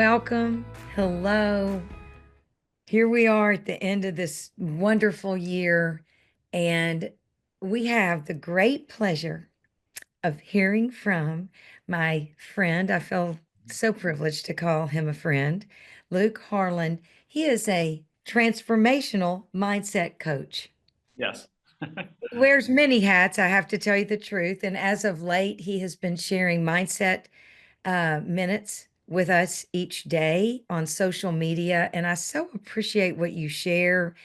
welcome. Hello. Here we are at the end of this wonderful year, and we have the great pleasure of hearing from my friend. I feel so privileged to call him a friend, Luke Harlan. He is a transformational mindset coach. Yes. He wears many hats, I have to tell you the truth. And as of late, he has been sharing mindset minutes with us each day on social media. And I so appreciate what you share.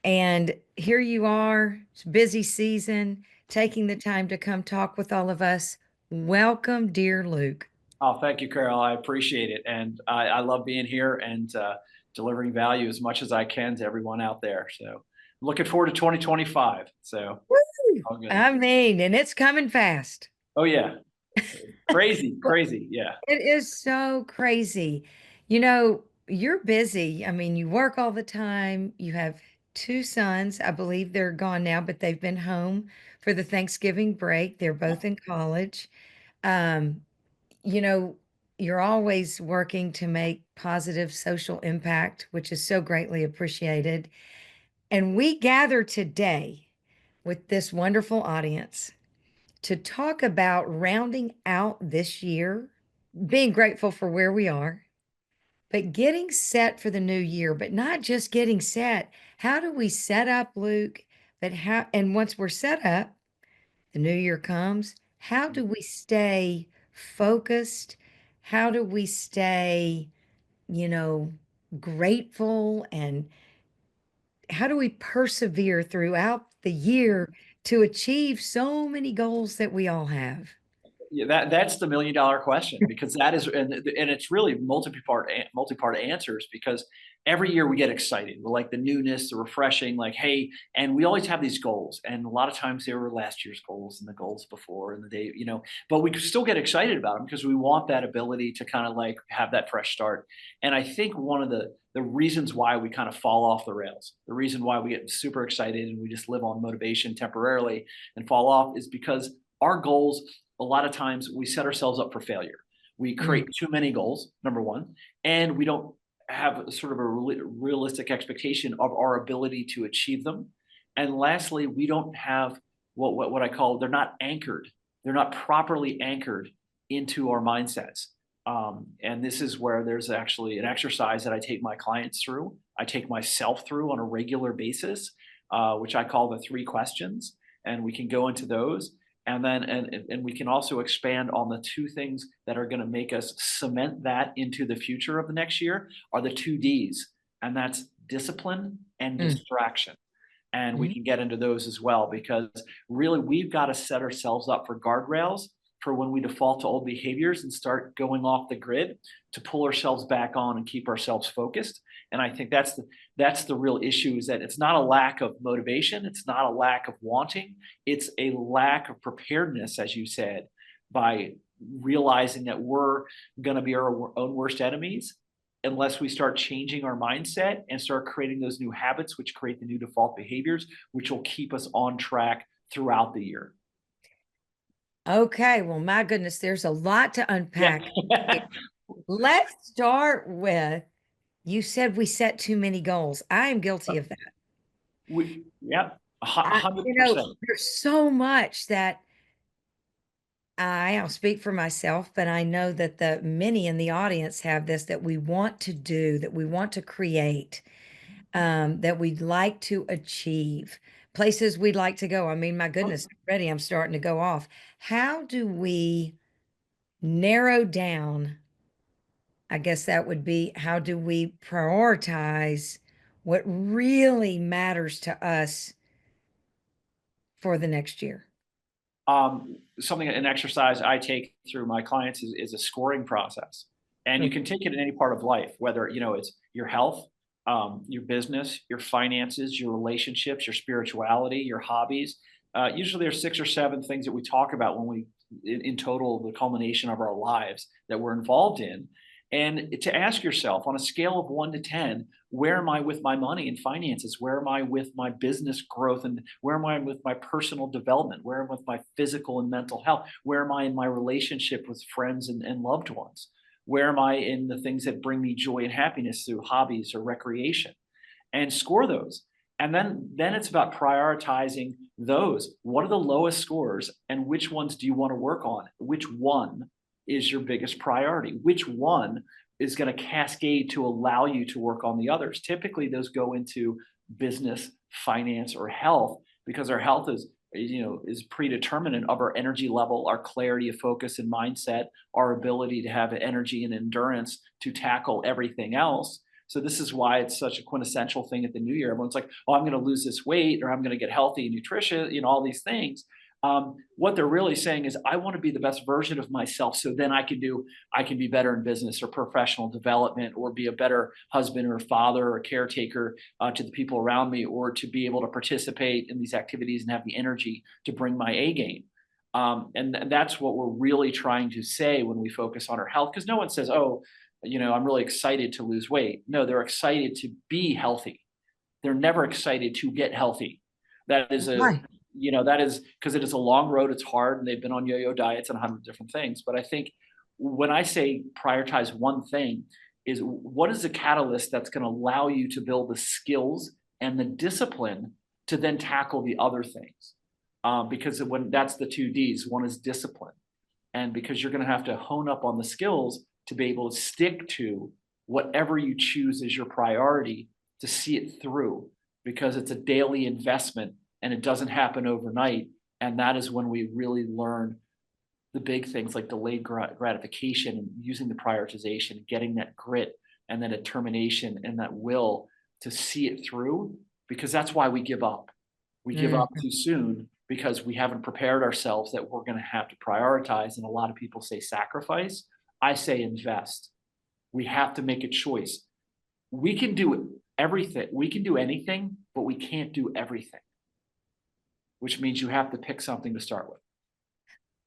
And here you are, it's busy season, taking the time to come talk with all of us. Welcome, dear Luke. Oh, thank you, Carol. I appreciate it. And I love being here and delivering value as much as I can to everyone out there. So I'm looking forward to 2025. So Woo! all good. I mean, and it's coming fast. Oh, yeah. Crazy, crazy. Yeah. It is so crazy. You're busy. I mean, you work all the time. You have two sons. I believe they're gone now, but they've been home for the Thanksgiving break. They're both in college. Um, you know, you're always working to make positive social impact, which is so greatly appreciated. And we gather today with this wonderful audience to talk about rounding out this year, being grateful for where we are, but getting set for the new year, but not just getting set. How do we set up, Luke? But how, and once we're set up, the new year comes, how do we stay focused? How do we stay, you know, grateful? And how do we persevere throughout the year to achieve so many goals that we all have? Yeah, that's the $1 million question because that is, and it's really multi-part answers because every year we get excited. We like the newness, the refreshing, like, hey, and we always have these goals. And a lot of times they were last year's goals and the goals before and the day, but we still get excited about them because we want that ability to kind of like have that fresh start. And I think one of the reasons why we kind of fall off the rails, the reason why we get super excited and we just live on motivation temporarily and fall off is because our goals, a lot of times we set ourselves up for failure. We Mm. create too many goals, number one, and we don't have sort of a realistic expectation of our ability to achieve them. And lastly, we don't have what I call, they're not anchored. They're not properly anchored into our mindsets. And this is where there's actually an exercise that I take my clients through. I take myself through on a regular basis, which I call the 3 questions. And we can go into those and then and we can also expand on the 2 things that are going to make us cement that into the future of the next year are the 2 Ds, and that's discipline and Mm. distraction. And we Mm. can get into those as well because really we've got to set ourselves up for guardrails for when we default to old behaviors and start going off the grid to pull ourselves back on and keep ourselves focused. And I think that's the real issue, is that it's not a lack of motivation, it's not a lack of wanting, it's a lack of preparedness, as you said, by realizing that we're going to be our own worst enemies unless we start changing our mindset and start creating those new habits, which create the new default behaviors, which will keep us on track throughout the year. Okay, well, my goodness, there's a lot to Yeah. unpack here. Let's start with you said we set too many goals. I am guilty of that. Yeah, I, 100%. there's so much that I'll speak for myself, but I know that the many in the audience have this that we want to do, that we want to create, that we'd like to achieve, places we'd like to go. I mean, my goodness, already I'm starting to go off. How do we narrow down? I guess that would be how do we prioritize what really matters to us for the next year? Something, an exercise I take through my clients is a scoring process. And you Mm. can take it in any part of life, whether, it's your health, your business, your finances, your relationships, your spirituality, your hobbies. Usually there's 6 or 7 things that we talk about when in total, the culmination of our lives that we're involved in. And to ask yourself on a scale of 1 to 10, where am I with my money and finances? Where am I with my business growth? And where am I with my personal development? Where am I with my physical and mental health? Where am I in my relationship with friends and loved ones? Where am I in the things that bring me joy and happiness through hobbies or recreation? And score those. And then it's about prioritizing those. What are the lowest scores and which ones do you want to work on? Which one is your biggest priority? Which one is going to cascade to allow you to work on the others? Typically, those go into business, finance, or health because our health is predeterminant of our energy level, our clarity of focus and mindset, our ability to have energy and endurance to tackle everything else. So this is why it's such a quintessential thing at the new year. Everyone's like, "Oh, I'm going to lose this weight, or I'm going to get healthy and nutritious," all these things. What they're really saying is, I want to be the best version of myself, so then I can be better in business or professional development, or be a better husband or father or caretaker to the people around me, or to be able to participate in these activities and have the energy to bring my A game. And that's what we're really trying to say when we focus on our health, because no one says, "Oh, I'm really excited to lose weight." No, they're excited to be healthy. They're never excited to get healthy. That is Right. that is because it is a long road. It's hard, and they've been on yo-yo diets and 100 different things. But I think when I say prioritize one thing, is what is the catalyst that's going to allow you to build the skills and the discipline to then tackle the other things? Because when that's the two D's, one is discipline, and because you're going to have to hone up on the skills to be able to stick to whatever you choose as your priority to see it through, because it's a daily investment and it doesn't happen overnight. And that is when we really learn the big things like delayed gratification and using the prioritization, getting that grit and that determination and that will to see it through, because that's why we give up. We give up Mhm. too soon because we haven't prepared ourselves that we're going to have to prioritize. And a lot of people say sacrifice. I say invest. We have to make a choice. We can do everything. We can do anything, but we can't do everything, which means you have to pick something to start with.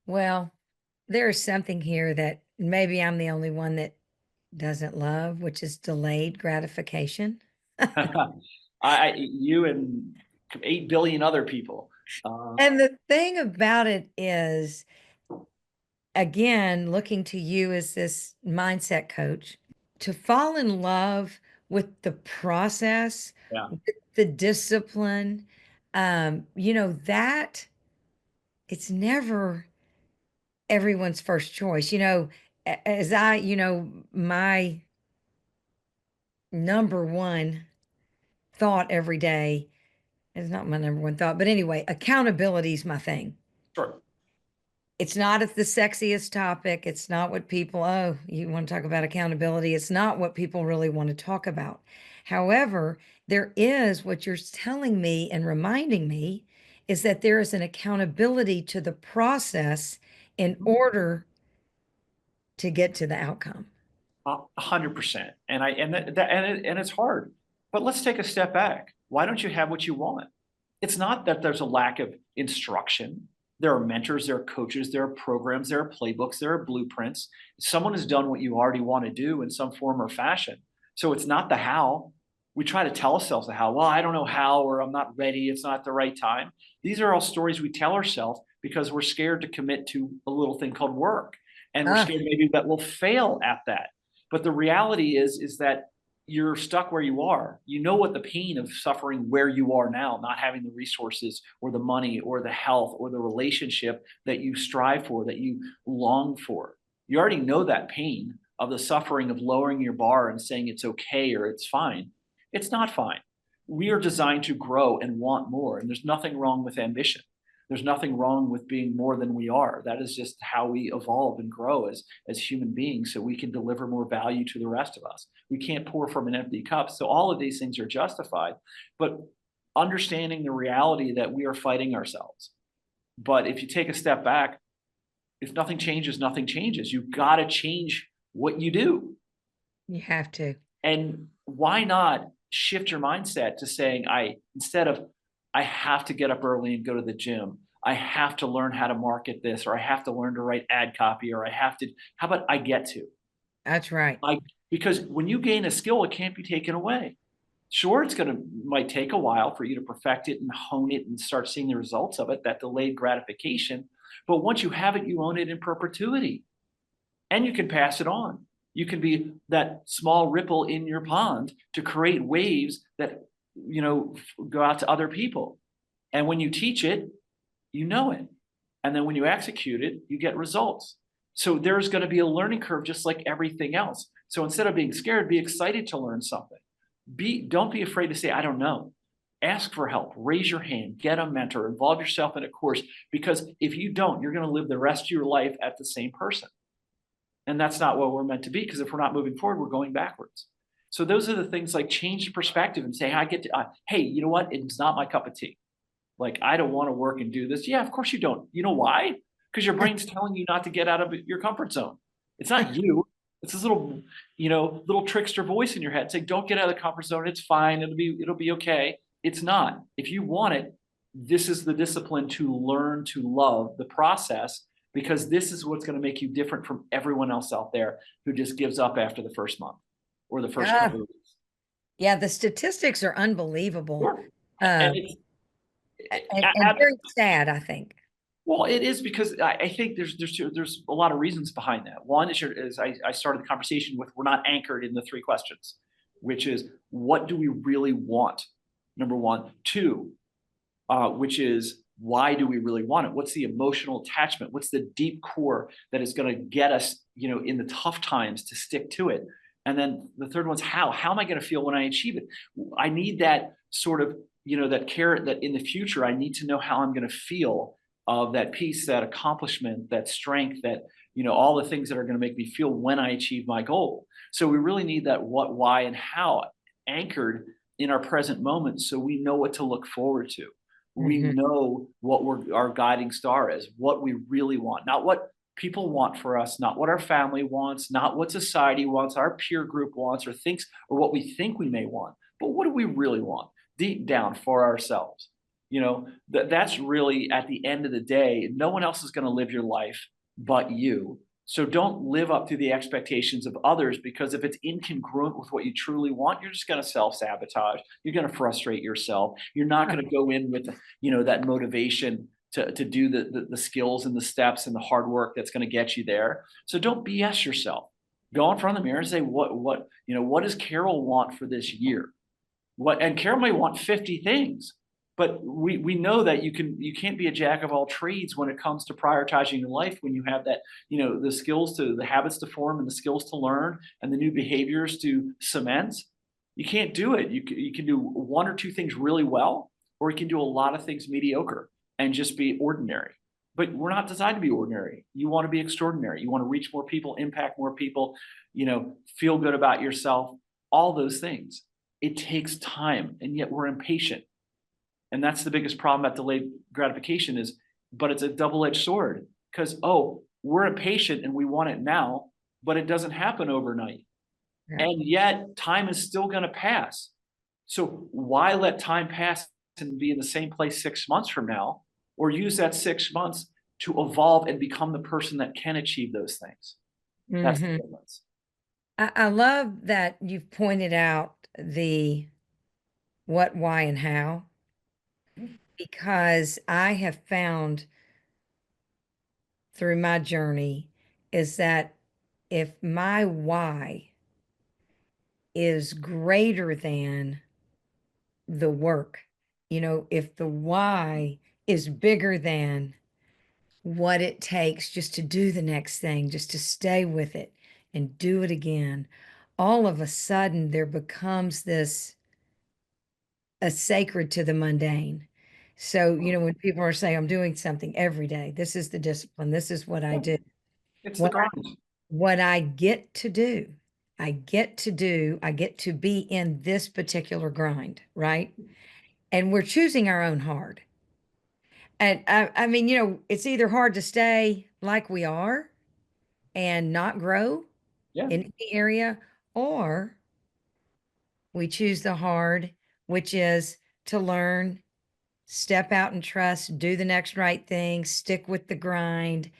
Well, there is something here that maybe I'm the only one that doesn't love, which is delayed gratification. You and 8 billion other people. Uh, And the thing about it is, again, looking to you as this mindset coach, to fall in love with the process, yeah, with the discipline, that it's never everyone's first choice. As my number one thought every day is not my number one thought, but anyway, accountability is my thing. sure. It's not the sexiest topic. It's not what people, oh, you want to talk about accountability. It's not what people really want to talk about. However, there is what you're telling me and reminding me is that there is an accountability to the process in order to get to the outcome. 100%. And it's hard. But let's take a step back. Why don't you have what you want? It's not that there's a lack of instruction. There are mentors, there are coaches, there are programs, there are playbooks, there are blueprints. Someone has done what you already want to do in some form or fashion. So it's not the how. We try to tell ourselves the how. Well, I don't know how, or I'm not ready. It's not the right time. These are all stories we tell ourselves because we're scared to commit to a little thing called work. And we're Ah, scared maybe that we'll fail at that. But the reality is that you're stuck where you are. You know what the pain of suffering where you are now, not having the resources or the money or the health or the relationship that you strive for, that you long for. You already know that pain of the suffering of lowering your bar and saying it's okay or it's fine. It's not fine. We are designed to grow and want more, and there's nothing wrong with ambition. There's nothing wrong with being more than we are. That is just how we evolve and grow as human beings, so we can deliver more value to the rest of us. We can't pour from an empty cup. So all of these things are justified, but understanding the reality that we are fighting ourselves. But if you take a step back, if nothing changes, nothing changes. You've got to change what you do. you have to. And why not shift your mindset to saying, instead of, I have to get up early and go to the gym, I have to learn how to market this, or I have to learn to write ad copy, or how about I get to? That's right. I, because when you gain a skill, it can't be taken away. Sure, might take a while for you to perfect it and hone it and start seeing the results of it, that delayed gratification. But once you have it, you own it in perpetuity and you can pass it on. You can be that small ripple in your pond to create waves that, go out to other people. And when you teach it, you know it. And then when you execute it, you get results. So there's going to be a learning curve just like everything else. So instead of being scared, be excited to learn something. Don't be afraid to say, I don't know. Ask for help, raise your hand, get a mentor, involve yourself in a course, because if you don't, you're going to live the rest of your life at the same person. And that's not what we're meant to be, because if we're not moving forward, we're going backwards. So those are the things, like change the perspective and say, hey, you know what? It's not my cup of tea. Like, I don't want to work and do this. Yeah, of course you don't. You know why? Because your brain's telling you not to get out of your comfort zone. It's not you. It's this little trickster voice in your head saying, "Don't get out of the comfort zone. It's fine. It'll be okay." It's not. If you want it, this is the discipline to learn to love the process, because this is what's going to make you different from everyone else out there who just gives up after the first month or the first Ah, couple of weeks. yeah, the statistics are unbelievable, Sure. uh, And it's and very sad, I think. Well, it is, because I think there's a lot of reasons behind that. One is I started the conversation with, we're not anchored in the three questions, which is, what do we really want? Number one. Two, which is, why do we really want it? What's the emotional attachment? What's the deep core that is going to get us, in the tough times, to stick to it? And then the third one's how. How am I going to feel when I achieve it? I need that sort of, that carrot, that in the future, I need to know how I'm going to feel of that peace, that accomplishment, that strength, that, all the things that are going to make me feel when I achieve my goal. So we really need that what, why, and how anchored in our present moment, so we know what to look forward to. We Mhm. know what our guiding star is, what we really want, not what people want for us, not what our family wants, not what society wants, our peer group wants or thinks, or what we think we may want, but what do we really want deep down for ourselves? That's really, at the end of the day, no one else is going to live your life but you. So don't live up to the expectations of others, because if it's incongruent with what you truly want, you're just going to self sabotage. You're going to frustrate yourself. You're not going to go in with, that motivation to do the skills and the steps and the hard work that's going to get you there. So don't BS yourself. Go in front of the mirror and say, what does Carroll want for this year? And Carol may want 50 things, but we know that you can't be a jack of all trades when it comes to prioritizing your life, when you have that, the habits to form, and the skills to learn, and the new behaviors to cement. You can't do it. You can do one or two things really well, or you can do a lot of things mediocre and just be ordinary. But we're not designed to be ordinary. You want to be extraordinary. You want to reach more people, impact more people, feel good about yourself, all those things. It takes time, and yet we're impatient. And that's the biggest problem at delayed gratification is, but it's a double-edged sword, because, we're impatient and we want it now, but it doesn't happen overnight. Right. And yet time is still going to pass. So why let time pass and be in the same place 6 months from now, or use that 6 months to evolve and become the person that can achieve those things? That's the Mhm. difference. I love that you've pointed out the what, why, and how, because I have found through my journey is that if my why is greater than the work, if the why is bigger than what it takes just to do the next thing, just to stay with it and do it again, all of a sudden there becomes this a sacred to the mundane. So, when people are saying, I'm doing something every day, this is the discipline, this is what I Yeah, do, it's the what grind. what I get to do, I get to be in this particular grind, right? And we're choosing our own hard. And I mean, it's either hard to stay like we are and not grow Yeah, in any area, or we choose the hard, which is to learn, step out and trust, do the next right thing, stick with the grind,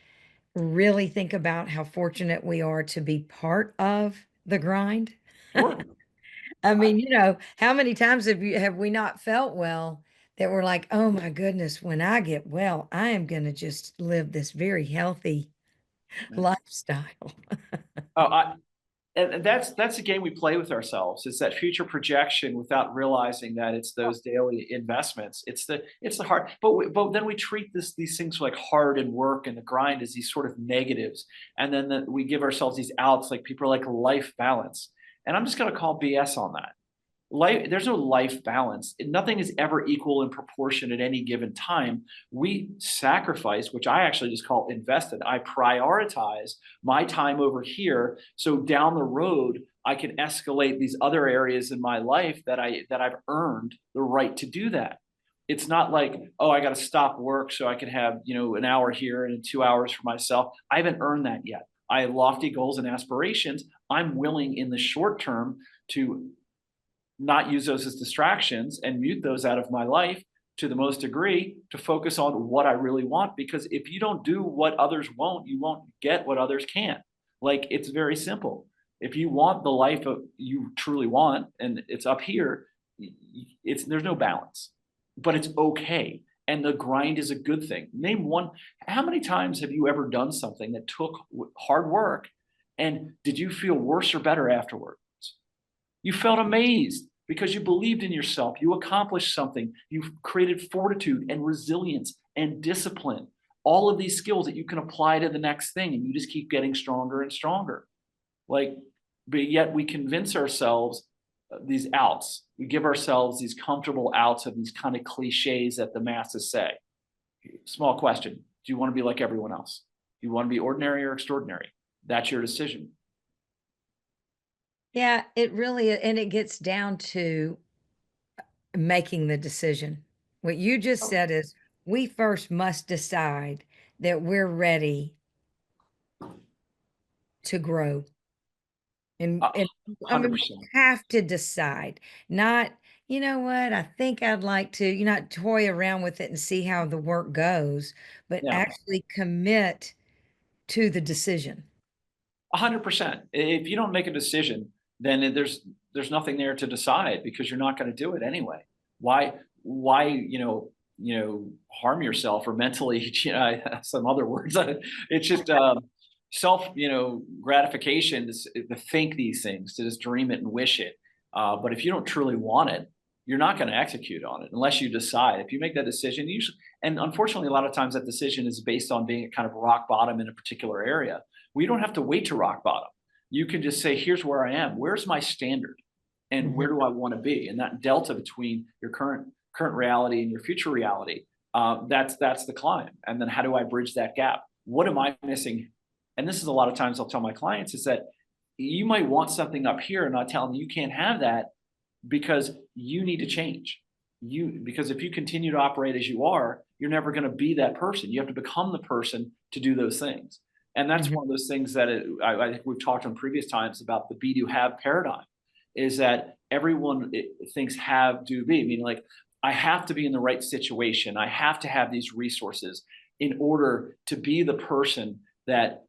really think about how fortunate we are to be part of the grind. sure. I mean, how many times have we not felt well that we're like, "Oh my goodness, when I get well, I am going to just live this very healthy Yeah. lifestyle." Oh, And that's the game we play with ourselves. It's that future projection without realizing that it's those daily investments. It's the hard, but then we treat these things like hard and work and the grind as these sort of negatives, and then we give ourselves these outs like people are like life balance, and I'm just going to call BS on that. Life, there's no life balance. Nothing is ever equal in proportion at any given time. We sacrifice, which I actually just call invested. I prioritize my time over here, so down the road I can escalate these other areas in my life that I've earned the right to do that. It's not like, oh, I got to stop work so I can have, an hour here and 2 hours for myself. I haven't earned that yet. I have lofty goals and aspirations. I'm willing in the short term to not use those as distractions and mute those out of my life to the most degree to focus on what I really want. Because if you don't do what others won't, you won't get what others can. Like, it's very simple. If you want the life of you truly want, and it's up here, there's no balance, but it's okay. And the grind is a good thing. Name one. How many times have you ever done something that took hard work, and did you feel worse or better afterward? You felt amazed because you believed in yourself. You accomplished something. You've created fortitude and resilience and discipline. All of these skills that you can apply to the next thing, and you just keep getting stronger and stronger. Like, but yet we convince ourselves these outs. We give ourselves these comfortable outs of these kind of cliches that the masses say. Small question. Do you want to be like everyone else? Do you want to be ordinary or extraordinary? That's your decision. Yeah, it really and it gets down to making the decision. What you just Oh, said is, we first must decide that we're ready to grow. And I mean, we 100%. have to decide, not, "You know what? I think I'd like to," not toy around with it and see how the work goes, but Yeah. actually commit to the decision. 100%. If you don't make a decision, then there's nothing there to decide because you're not going to do it anyway. Why harm yourself or mentally some other words. It's just self gratification to think these things, to just dream it and wish it. But if you don't truly want it, you're not going to execute on it unless you decide. If you make that decision, usually, and unfortunately, a lot of times that decision is based on being at kind of rock bottom in a particular area. We don't have to wait to rock bottom. You can just say, here's where I am. Where's my standard? And Mhm. where do I want to be? And that delta between your current reality and your future reality, that's the climb. And then how do I bridge that gap? What am I missing? And this is a lot of times I'll tell my clients is that you might want something up here, and I tell them you can't have that because you need to change. Because if you continue to operate as you are, you're never going to be that person. You have to become the person to do those things. And that's Mhm. one of those things that I think we've talked on previous times about the be do have paradigm, is that everyone thinks have do be, meaning like I have to be in the right situation. I have to have these resources in order to be the person that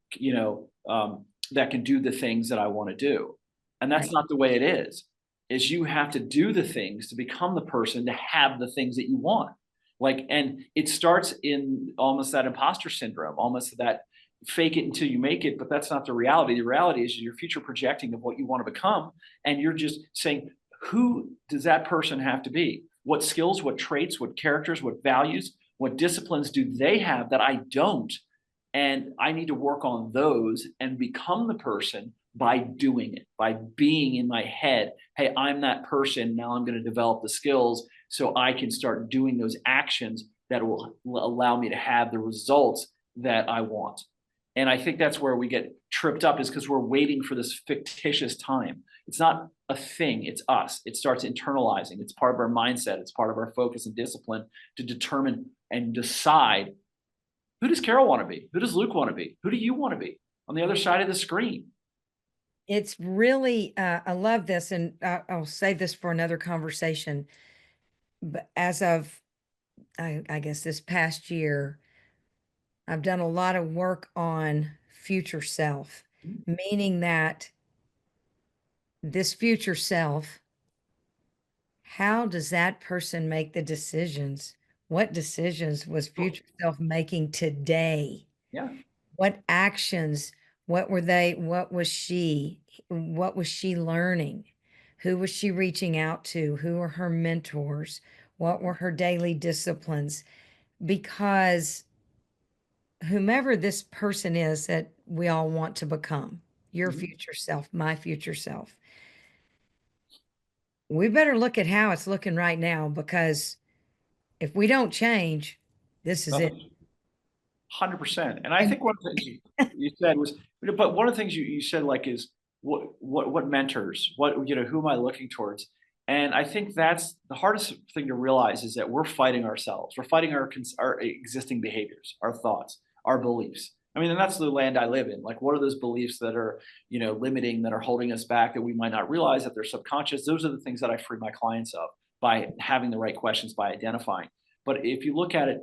that can do the things that I want to do. And that's Right. not the way it is you have to do the things to become the person to have the things that you want. Like, and it starts in almost that imposter syndrome, almost that fake it until you make it, but that's not the reality. The reality is you're future projecting of what you want to become, and you're just saying, who does that person have to be? What skills, what traits, what characters, what values, what disciplines do they have that I don't? And I need to work on those and become the person by doing it, by being in my head. Hey, I'm that person. Now I'm going to develop the skills so I can start doing those actions that will allow me to have the results that I want. And I think that's where we get tripped up, is because we're waiting for this fictitious time. It's not a thing, it's us. It starts internalizing. It's part of our mindset, it's part of our focus and discipline to determine and decide, who does Carroll want to be? Who does Luke want to be? Who do you want to be on the other side of the screen? It's really, I love this, and I'll save this for another conversation. But as of, I guess this past year, I've done a lot of work on future self, meaning that this future self, how does that person make the decisions? What decisions was Sure. future self making today? Yeah. What actions? What were they? What was she, What was she learning? Who was she reaching out to? Who were her mentors? What were her daily disciplines? Because whomever this person is that we all want to become, your Mhm. future self, my future self, we better look at how it's looking right now, because if we don't change, this is it. Nothing. 100%. And I And think one of the things you said was, but one of the things you said like is what mentors, who am I looking towards? And I think that's the hardest thing to realize is that we're fighting ourselves. We're fighting our existing behaviors, our thoughts, our beliefs. I mean, and that's the land I live in. Like, what are those beliefs that are, limiting, that are holding us back, that we might not realize that they're subconscious? Those are the things that I free my clients of by having the right questions, by identifying. But if you look at it,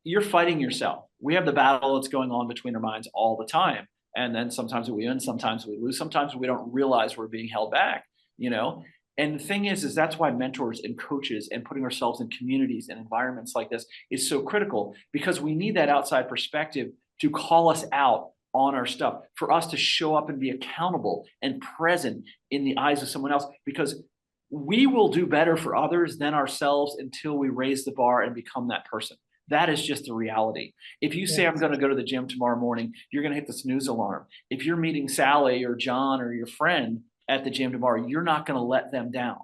you're fighting yourself. We have the battle that's going on between our minds all the time. And then sometimes we win, sometimes we lose, sometimes we don't realize we're being held back, you know? And the thing is that's why mentors and coaches and putting ourselves in communities and environments like this is so critical, because we need that outside perspective to call us out on our stuff, for us to show up and be accountable and present in the eyes of someone else, because we will do better for others than ourselves until we raise the bar and become that person. That is just the reality. If you say, I'm yes, going to go to the gym tomorrow morning, you're going to hit the snooze alarm. If you're meeting Sally or John or your friend at the gym tomorrow, you're not going to let them down.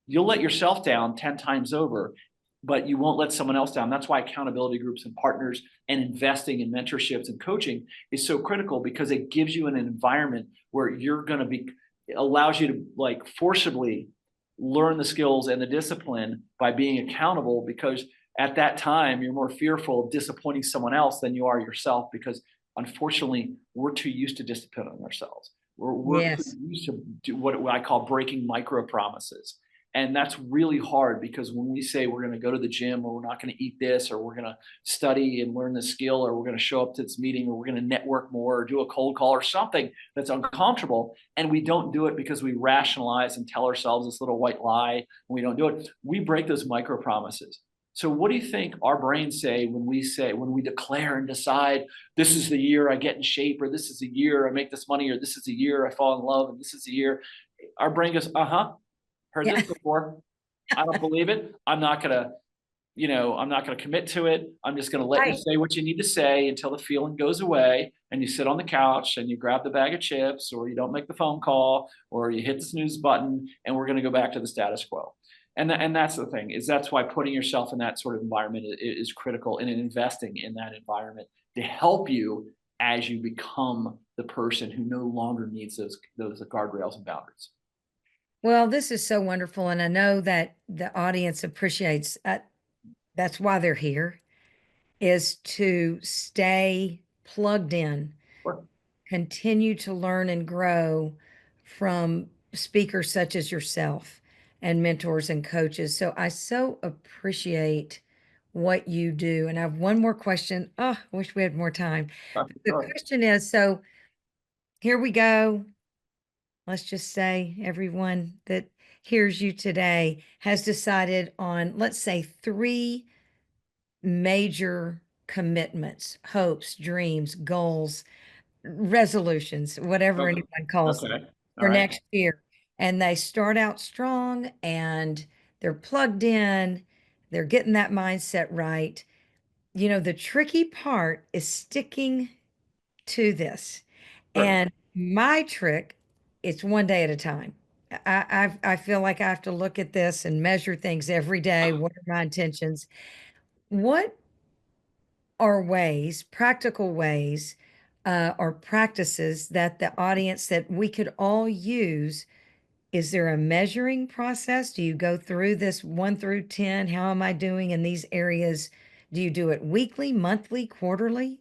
You'll let yourself down 10 times over, but you won't let someone else down. That's why accountability groups and partners and investing in mentorships and coaching is so critical, because it gives you an environment where you're going to be, it allows you to like forcibly learn the skills and the discipline by being accountable, because at that time you're more fearful of disappointing someone else than you are yourself, because unfortunately we're too used to disciplining ourselves. We're too yes. used to do what I call breaking micro promises. And that's really hard, because when we say we're going to go to the gym, or we're not going to eat this, or we're going to study and learn the skill, or we're going to show up to this meeting, or we're going to network more, or do a cold call or something that's uncomfortable, and we don't do it because we rationalize and tell ourselves this little white lie, and we don't do it, we break those micro promises. So what do you think our brains say when we declare and decide, this is the year I get in shape, or this is the year I make this money, or this is the year I fall in love, and this is the year? Our brain goes, uh-huh, heard Yeah. this before. I don't believe it. I'm not gonna commit to it. I'm just gonna let you Right. say what you need to say until the feeling goes away, and you sit on the couch and you grab the bag of chips, or you don't make the phone call, or you hit the snooze button, and we're gonna go back to the status quo. And that's the thing, is that's why putting yourself in that sort of environment is critical, and investing in that environment to help you as you become the person who no longer needs those guardrails and boundaries. Well, this is so wonderful, and I know that the audience appreciates, that's why they're here, is to stay plugged in, Sure. continue to learn and grow from speakers such as yourself and mentors and coaches. So I so appreciate what you do. And I have one more question. Oh, I wish we had more time. The Sure. question is, so here we go. Let's just say everyone that hears you today has decided on, let's say, three major commitments, hopes, dreams, goals, resolutions, whatever Okay. anyone calls them, Okay. All for right. next year. And they start out strong and they're plugged in, they're getting that mindset right. The tricky part is sticking to this. Sure. And my trick, it's one day at a time. I feel like I have to look at this and measure things every day. What are my intentions? What are ways, practical ways, or practices that the audience that we could all use? Is there a measuring process? Do you go through this 1 through 10? How am I doing in these areas? Do you do it weekly, monthly, quarterly?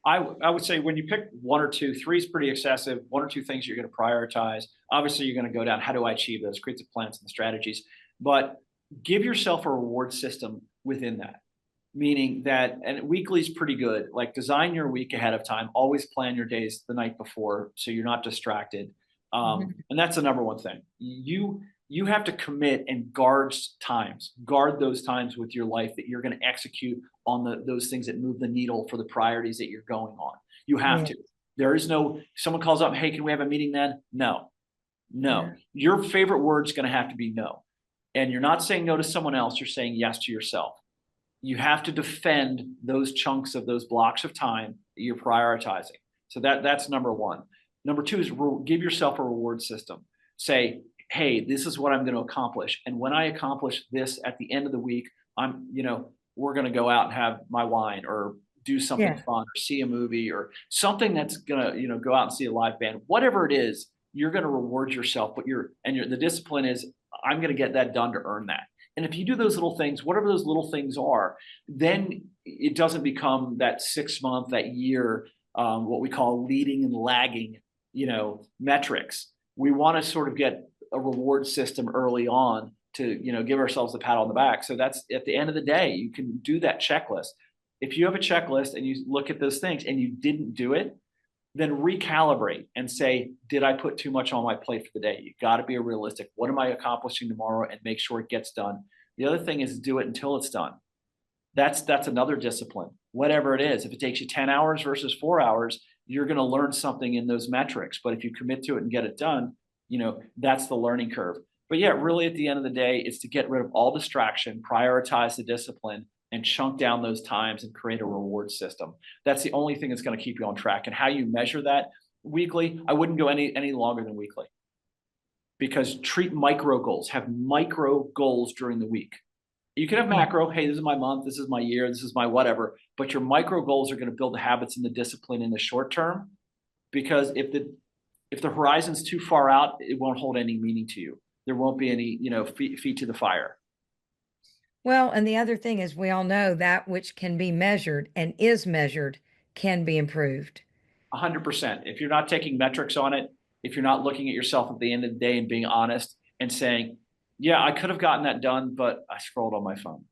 I would say when you pick one or two, three is pretty excessive. One or two things you're going to prioritize. Obviously, you're going to go down. How do I achieve those? Create the plans and the strategies, but give yourself a reward system within that. Meaning that, and weekly is pretty good. Like, design your week ahead of time. Always plan your days the night before, so you're not distracted. Mhm. And that's the number one thing. You have to commit and guard those times with your life that you're going to execute on those things that move the needle for the priorities that you're going on. You have Yeah. to. There is no, someone calls up, hey, can we have a meeting then? No, no. Yeah. Your favorite word's going to have to be no. And you're not saying no to someone else, you're saying yes to yourself. You have to defend those chunks of those blocks of time that you're prioritizing. So that's number one. Number two is give yourself a reward system. Say, hey, this is what I'm going to accomplish. And when I accomplish this at the end of the week, we're going to go out and have my wine or do something Yeah. fun or see a movie or something that's going to, go out and see a live band, whatever it is, you're going to reward yourself, but the discipline is, I'm going to get that done to earn that. And if you do those little things, whatever those little things are, then it doesn't become that 6 month, that year, what we call leading and lagging, metrics. We want to sort of get a reward system early on to, give ourselves a pat on the back. So that's at the end of the day, you can do that checklist. If you have a checklist and you look at those things and you didn't do it, then recalibrate and say, did I put too much on my plate for the day? You got to be realistic. What am I accomplishing tomorrow, and make sure it gets done. The other thing is do it until it's done. That's another discipline. Whatever it is, if it takes you 10 hours versus 4 hours, you're going to learn something in those metrics. But if you commit to it and get it done, that's the learning curve. But yeah, really at the end of the day, it's to get rid of all distraction, prioritize the discipline, and chunk down those times and create a reward system. That's the only thing that's going to keep you on track. And how you measure that weekly, I wouldn't go any longer than weekly, because treat micro goals, have micro goals during the week. You can have Yeah. macro, hey, this is my month, this is my year, this is my whatever, but your micro goals are going to build the habits and the discipline in the short term. Because if the horizon's too far out, it won't hold any meaning to you. There won't be any, feet to the fire. Well, and the other thing is we all know that which can be measured and is measured can be improved. 100%. If you're not taking metrics on it, if you're not looking at yourself at the end of the day and being honest and saying, yeah, I could have gotten that done, but I scrolled on my phone.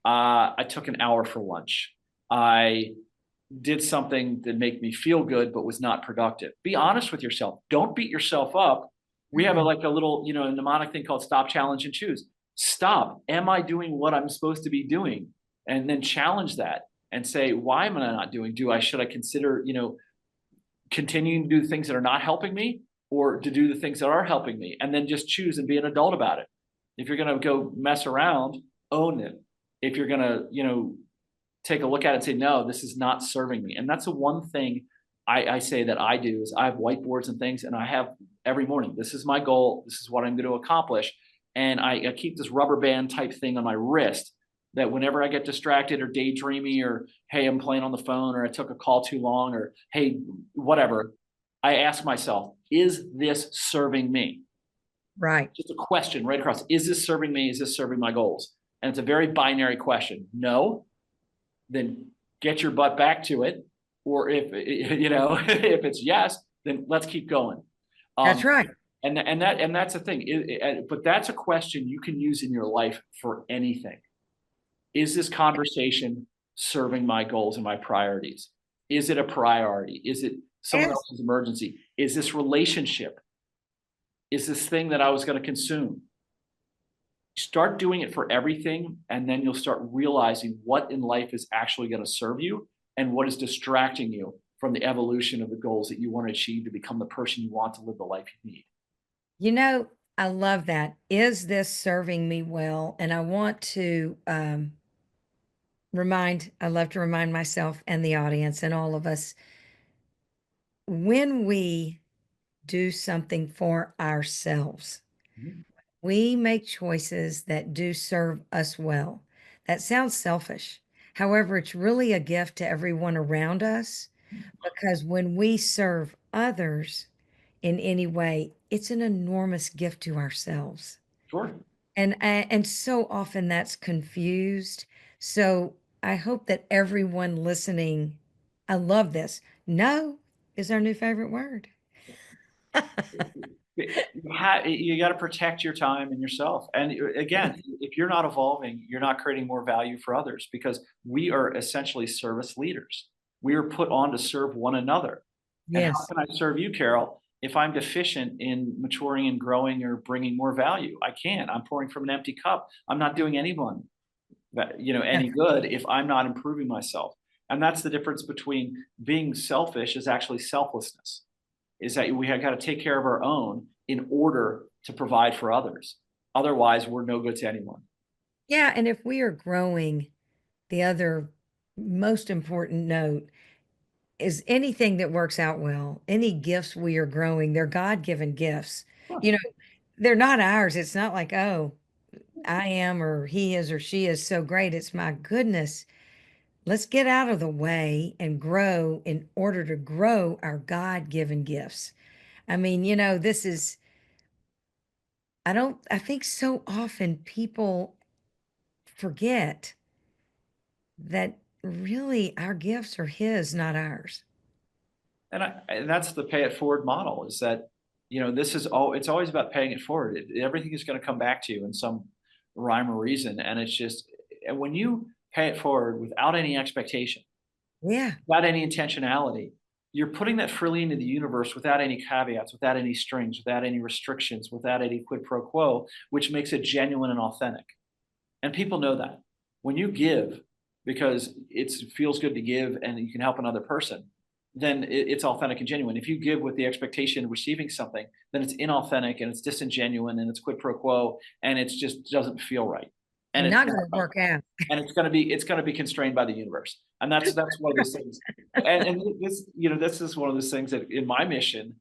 I took an hour for lunch. I did something that made me feel good, but was not productive. Be honest with yourself. Don't beat yourself up. We have Mhm. like a little, mnemonic thing called stop, challenge, and choose. Stop. Am I doing what I'm supposed to be doing? And then challenge that and say, why am I not doing? Should I consider, continuing to do things that are not helping me, or to do the things that are helping me, and then just choose and be an adult about it. If you're going to go mess around, own it. If you're going to, take a look at it and say, no, this is not serving me. And that's the one thing I say that I do is I have whiteboards and things, and I have every morning, this is my goal. This is what I'm going to accomplish. And I keep this rubber band type thing on my wrist that whenever I get distracted or daydreamy, or, hey, I'm playing on the phone, or I took a call too long, or, hey, whatever, I ask myself, is this serving me? Right. Just a question right across. Is this serving me? Is this serving my goals? And it's a very binary question. No, then get your butt back to it. Or if if it's yes, then let's keep going. That's Um, right. and that's the thing. But that's a question you can use in your life for anything. Is this conversation serving my goals and my priorities? Is it a priority? Is it someone Yes. else's emergency? Is this relationship? Is this thing that I was going to consume? Start doing it for everything, and then you'll start realizing what in life is actually going to serve you and what is distracting you from the evolution of the goals that you want to achieve to become the person you want to live the life you need. You know, I love that. Is this serving me well? And I want to I love to remind myself and the audience and all of us, when we do something for ourselves, Mhm. we make choices that do serve us well. That sounds selfish. However, it's really a gift to everyone around us, because when we serve others in any way, it's an enormous gift to ourselves. Sure. And so often that's confused. So I hope that everyone listening, I love this. No is our new favorite word. You got to protect your time and yourself. And again, if you're not evolving, you're not creating more value for others, because we are essentially service leaders. We are put on to serve one another. And how Yes. can I serve you, Carol, if I'm deficient in maturing and growing or bringing more value? I can't. I'm pouring from an empty cup. I'm not doing anyone any good if I'm not improving myself. And that's the difference between being selfish is actually selflessness, is that we have got to take care of our own in order to provide for others. Otherwise, we're no good to anyone. Yeah, and if we are growing, the other most important note is anything that works out well, any gifts we are growing, they're God-given gifts. Huh. You know, they're not ours. It's not like, oh, I am or he is or she is so great. It's my goodness. Let's get out of the way and grow in order to grow our God-given gifts. I mean, this is, I think so often people forget that really our gifts are his, not ours. And that's the pay it forward model, is that, this is all, it's always about paying it forward. Everything is going to come back to you in some rhyme or reason. And it's just, and when you pay it forward without any expectation, Yeah. without any intentionality, you're putting that freely into the universe without any caveats, without any strings, without any restrictions, without any quid pro quo, which makes it genuine and authentic. And people know that. When you give because it feels good to give and you can help another person, then it's authentic and genuine. If you give with the expectation of receiving something, then it's inauthentic and it's disingenuine and it's quid pro quo and it just doesn't feel right. And And it's not not going to right. work out. And it's gonna be constrained by the universe. And that's one of those things. And this is one of those things that in my mission,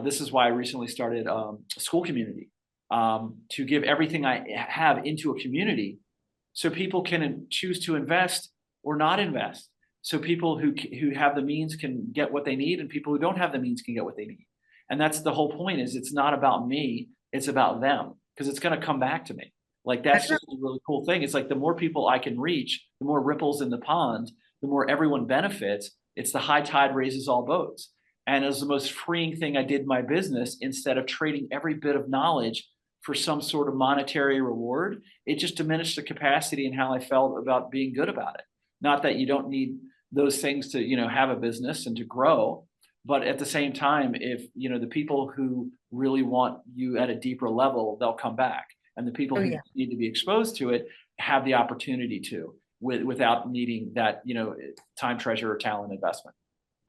this is why I recently started a school community, to give everything I have into a community so people can choose to invest or not invest. So people who have the means can get what they need, and people who don't have the means can get what they need. And that's the whole point. Is it's not about me; it's about them, because it's going to come back to me. Like that's That's right. just a really cool thing. It's like the more people I can reach, the more ripples in the pond, the more everyone benefits. It's the high tide raises all boats. And it was the most freeing thing I did in my business. Instead of trading every bit of knowledge for some sort of monetary reward, it just diminished the capacity and how I felt about being good about it. Not that you don't need those things to, have a business and to grow, but at the same time, if, the people who really want you at a deeper level, they'll come back. And the people Oh, who yeah. need to be exposed to it have the opportunity to, without needing that, time, treasure, or talent investment.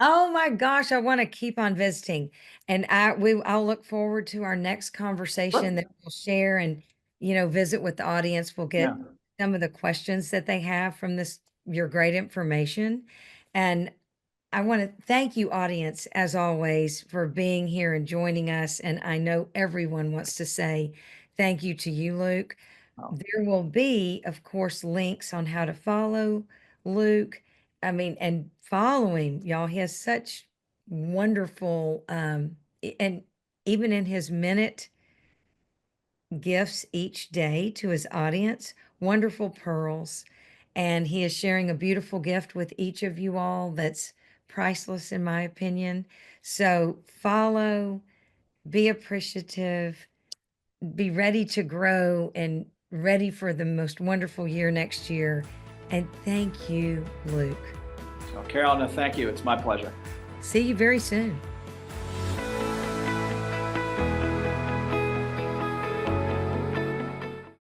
Oh my gosh, I want to keep on visiting. And I'll look forward to our next conversation Sure. that we'll share and, visit with the audience. We'll Yeah. get some of the questions that they have from your great information. And I want to thank you, audience, as always, for being here and joining us. And I know everyone wants to say thank you to you, Luke. Oh, There will be, of course, links on how to follow Luke. I mean, and follow him, y'all. He has such wonderful, and even in his minute gifts each day to his audience, wonderful pearls. And he is sharing a beautiful gift with each of you all that's priceless, in my opinion. So follow, be appreciative, be ready to grow and ready for the most wonderful year next year. And thank you, Luke. so Carol, no, thank you. It's my pleasure. See you very soon.